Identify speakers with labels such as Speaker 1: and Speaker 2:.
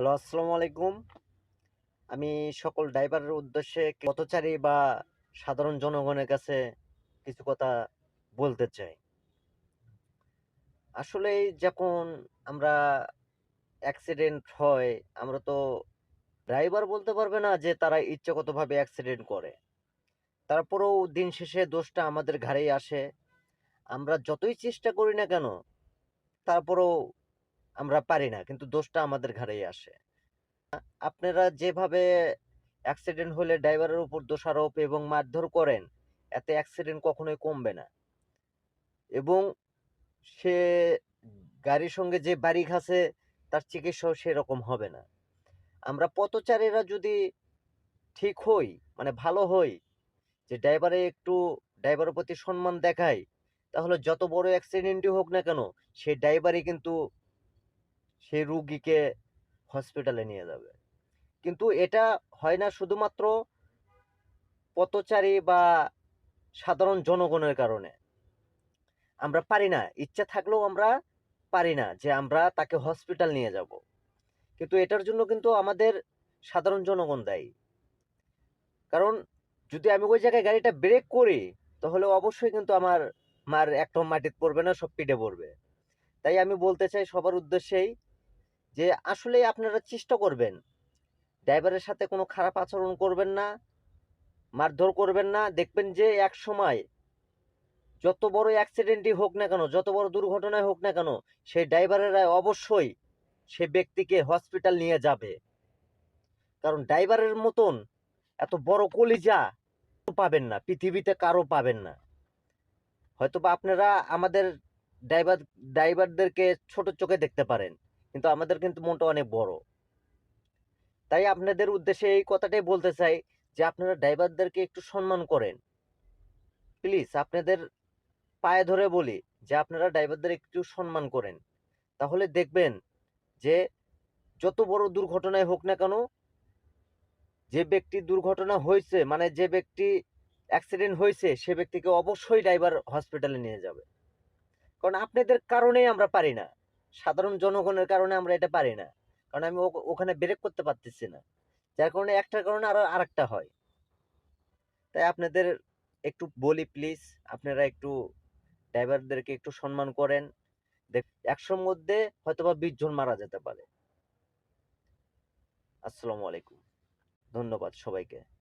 Speaker 1: Hello, আসসালামু আলাইকুম। আমি সকল ড্রাইভারের উদ্দেশ্যে পথচারী বা সাধারণ জনগণের কাছে কিছু কথা বলতে চাই। আসলেই যখন আমরা অ্যাক্সিডেন্ট হয়, আমরা তো ড্রাইভার বলতে পারবে না যে তারা ইচ্ছাগতভাবে অ্যাক্সিডেন্ট করে। তারপরেও দিন শেষে দোষটা আমাদের ঘাড়েই আসে। আমরা যতই চেষ্টা করি না কেন, তারপরেও আমরা পারি না। কিন্তু দোষটা আমাদের ঘাড়েই আসে। আপনারা যেভাবে অ্যাক্সিডেন্ট হলে ড্রাইভারের উপর দোষারোপ এবং মারধর করেন, এতে অ্যাক্সিডেন্ট কখনোই কমবে না। এবং সে গাড়ির সঙ্গে যে বাড়ি খাচ্ছে, তার চিকিৎসাও সেরকম হবে না। আমরা পথচারীরা যদি ঠিক হই, মানে ভালো হই, যে ড্রাইভারের প্রতি সম্মান দেখাই, তাহলে যত বড় অ্যাক্সিডেন্টই হোক না কেন, সেই ড্রাইভারই কিন্তু সেই রুগীকে হসপিটালে নিয়ে যাবে। কিন্তু এটা হয় না শুধুমাত্র পথচারী বা সাধারণ জনগণের কারণে। আমরা পারি না, ইচ্ছা থাকলেও আমরা পারি না যে আমরা তাকে হসপিটাল নিয়ে যাব। কিন্তু এটার জন্য কিন্তু আমাদের সাধারণ জনগণ দায়ী। কারণ যদি আমি ওই জায়গায় গাড়িটা ব্রেক করি, তাহলে অবশ্যই কিন্তু আমার মার একটাও মাটিতে পড়বে না, সব পিঠে পড়বে। তাই আমি বলতে চাই সবার উদ্দেশ্যেই যে আসলে আপনারা চেষ্টা করবেন, ড্রাইভারের সাথে কোনো খারাপ আচরণ করবেন না, মারধর করবেন না। দেখবেন যে এক সময় যত বড় অ্যাক্সিডেন্টই হোক না কেন, যত বড় দুর্ঘটনাই হোক না কেন, সেই ড্রাইভারেরা অবশ্যই সে ব্যক্তিকে হসপিটাল নিয়ে যাবে। কারণ ড্রাইভারের মতন এত বড় কলিজা পাবেন না, পৃথিবীতে কারো পাবেন না। হয়তোবা আপনারা আমাদের ড্রাইভার ড্রাইভারদেরকে ছোট চোখে দেখতে পারেন, কিন্তু আমাদের কিন্তু মনটা অনেক বড়। তাই আপনাদের উদ্দেশ্যে এই কথাটাই বলতে চাই যে আপনারা ড্রাইভারদেরকে একটু সম্মান করেন। প্লিজ আপনাদের পায়ে ধরে বলি যে আপনারা ড্রাইভারদের একটু সম্মান করেন। তাহলে দেখবেন যে যত বড় দুর্ঘটনাই হোক না কেন, যে ব্যক্তি দুর্ঘটনা হয়েছে, মানে যে ব্যক্তি অ্যাক্সিডেন্ট হয়েছে, সে ব্যক্তিকে অবশ্যই ড্রাইভার হসপিটালে নিয়ে যাবে। কারণ আপনাদের কারণেই আমরা পারি না, সাধারণ জনগণের কারণে আমরা এটা পারি না। কারণ আমি ওখানে ব্রেক করতে পারতেছি না, যার কারণে একটার কারণে আরো আরেকটা হয়। তাই আপনাদের একটু বলি, প্লিজ আপনারা একটু ড্রাইভারদেরকে একটু সম্মান করেন। দেখ, 100-র মধ্যে হয়তোবা 20 জন মারা যেতে পারে। আসসালামু আলাইকুম। ধন্যবাদ সবাইকে।